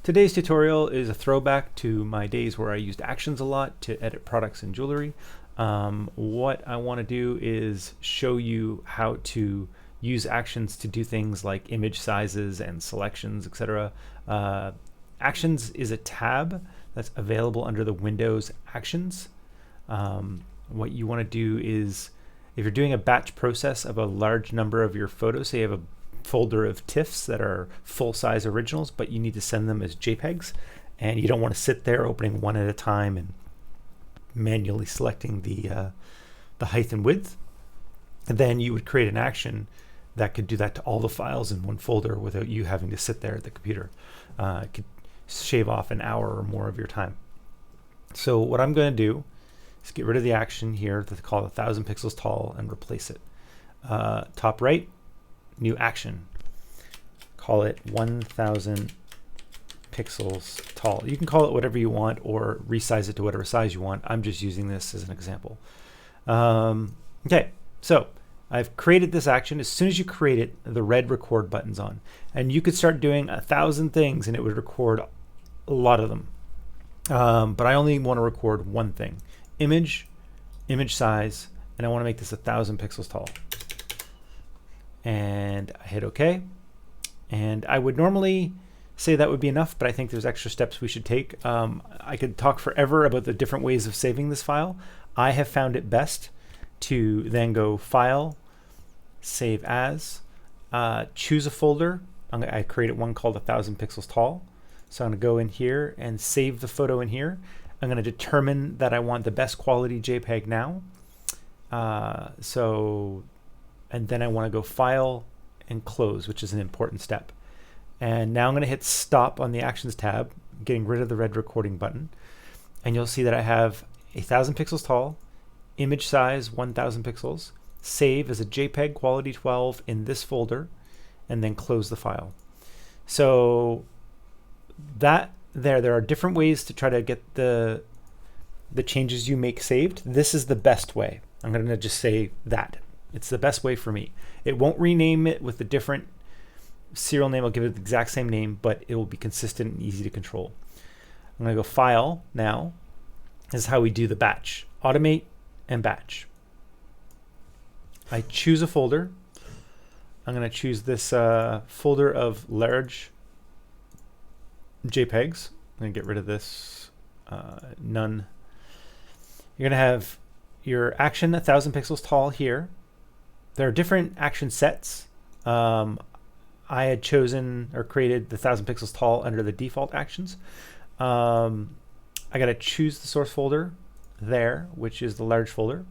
Today's tutorial is a throwback to my days where I used actions a lot to edit products and jewelry. What I want to do is show you how to use actions to do things like image sizes and selections, etc. Actions is a tab that's available under the Windows Actions. What you want to do is, if you're doing a batch process of a large number of your photos, say you have a folder of TIFFs that are full-size originals, but you need to send them as JPEGs, and you don't want to sit there opening one at a time and manually selecting the height and width, and then you would create an action that could do that to all the files in one folder without you having to sit there at the computer. It could shave off an hour or more of your time. So what I'm going to do is get rid of the action here to call 1000 pixels tall and replace it. Top right, new action. Call it 1000 pixels tall. You can call it whatever you want or resize it to whatever size you want. I'm just using this as an example. Okay, so I've created this action. As soon as you create it, the red record button's on. And you could start doing 1,000 things and it would record a lot of them. But I only want to record one thing. Image size, and I want to make this 1000 pixels tall. And I hit OK. And I would normally say that would be enough, but I think there's extra steps we should take. I could talk forever about the different ways of saving this file. I have found it best to then go File, Save As, choose a folder. I created one called 1000 pixels tall. So I'm going to go in here and save the photo in here. I'm going to determine that I want the best quality JPEG now. And then I want to go File and Close, which is an important step. And now I'm going to hit Stop on the Actions tab, getting rid of the red recording button. And you'll see that I have 1000 pixels tall, image size 1000 pixels, save as a JPEG quality 12 in this folder, and then close the file. So that there are different ways to try to get the changes you make saved. This is the best way. I'm going to just say that. It's the best way for me. It won't rename it with a different serial name. I'll give it the exact same name, but it will be consistent and easy to control. I'm going to go File now. This is how we do the batch. Automate and batch. I choose a folder. I'm going to choose this folder of large JPEGs. I'm going to get rid of this. None. You're going to have your action 1000 pixels tall here. There are different action sets. I had chosen or created the 1000 pixels tall under the default actions. I got to choose the source folder there, which is the large folder.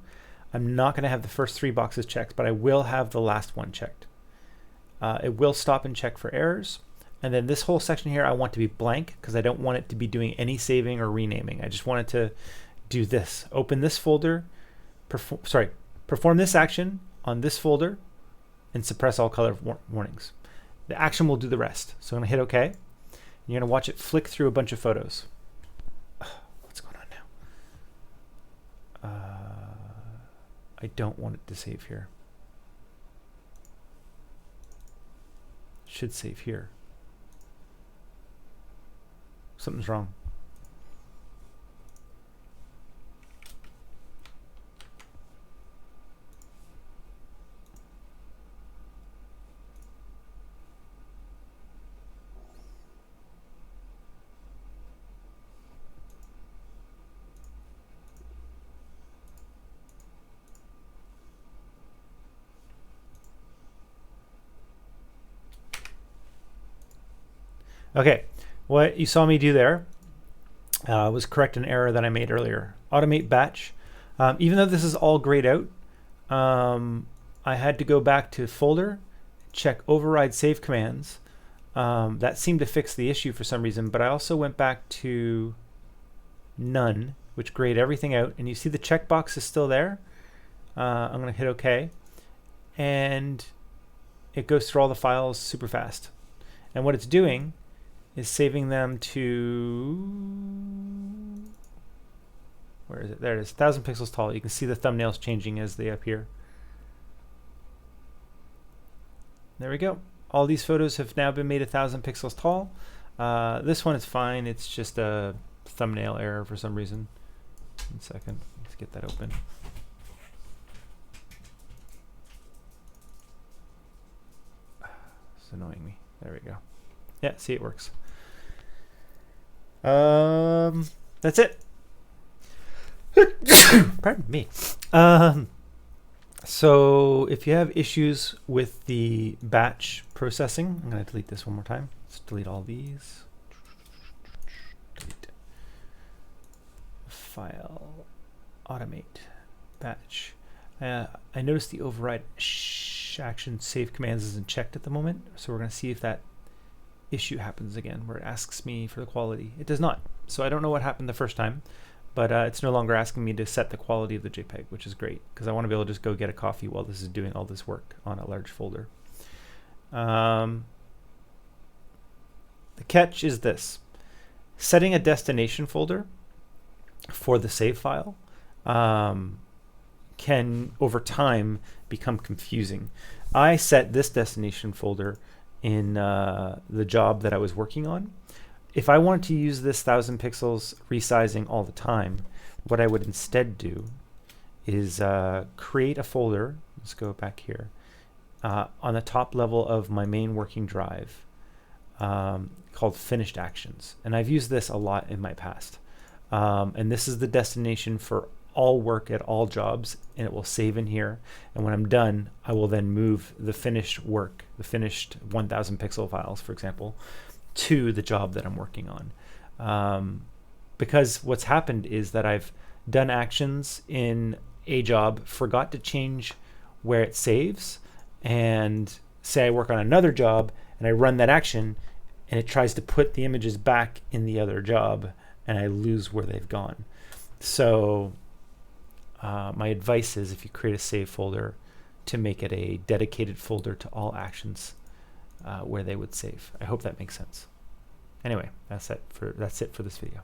I'm not going to have the first 3 boxes checked, but I will have the last one checked. It will stop and check for errors. And then this whole section here I want to be blank because I don't want it to be doing any saving or renaming. I just want it to do this. Open this folder, perform this action on this folder, and suppress all color warnings. The action will do the rest. So I'm going to hit OK. And you're going to watch it flick through a bunch of photos. What's going on now? I don't want it to save here. It should save here. Something's wrong. Okay, what you saw me do there was correct an error that I made earlier. Automate batch. Even though this is all grayed out, I had to go back to folder, check override save commands. That seemed to fix the issue for some reason, but I also went back to none, which grayed everything out. And you see the checkbox is still there. I'm going to hit OK. And it goes through all the files super fast. And what it's doing is saving them to, where is it? There it is, 1000 pixels tall. You can see the thumbnails changing as they appear. There we go. All these photos have now been made 1000 pixels tall. This one is fine. It's just a thumbnail error for some reason. 1 second. Let's get that open. It's annoying me. There we go. Yeah, see, it works. That's it. Pardon me. So if you have issues with the batch processing, I'm going to delete this one more time. Let's delete all these. Delete. File, automate, batch. I noticed the override action save commands isn't checked at the moment, so we're going to see if that issue happens again, where it asks me for the quality. It does not. So I don't know what happened the first time, but it's no longer asking me to set the quality of the JPEG, which is great, because I want to be able to just go get a coffee while this is doing all this work on a large folder. The catch is this. Setting a destination folder for the save file can, over time, become confusing. I set this destination folder in the job that I was working on. If I wanted to use this 1000 pixels resizing all the time, what I would instead do is create a folder. Let's go back here. On the top level of my main working drive called Finished Actions. And I've used this a lot in my past. And this is the destination for all work at all jobs, and it will save in here. And when I'm done, I will then move the finished work, the finished 1000 pixel files, for example, to the job that I'm working on. Because what's happened is that I've done actions in a job, forgot to change where it saves, and say I work on another job and I run that action and it tries to put the images back in the other job and I lose where they've gone. So my advice is, if you create a save folder, to make it a dedicated folder to all actions where they would save. I hope that makes sense. Anyway, that's it for this video.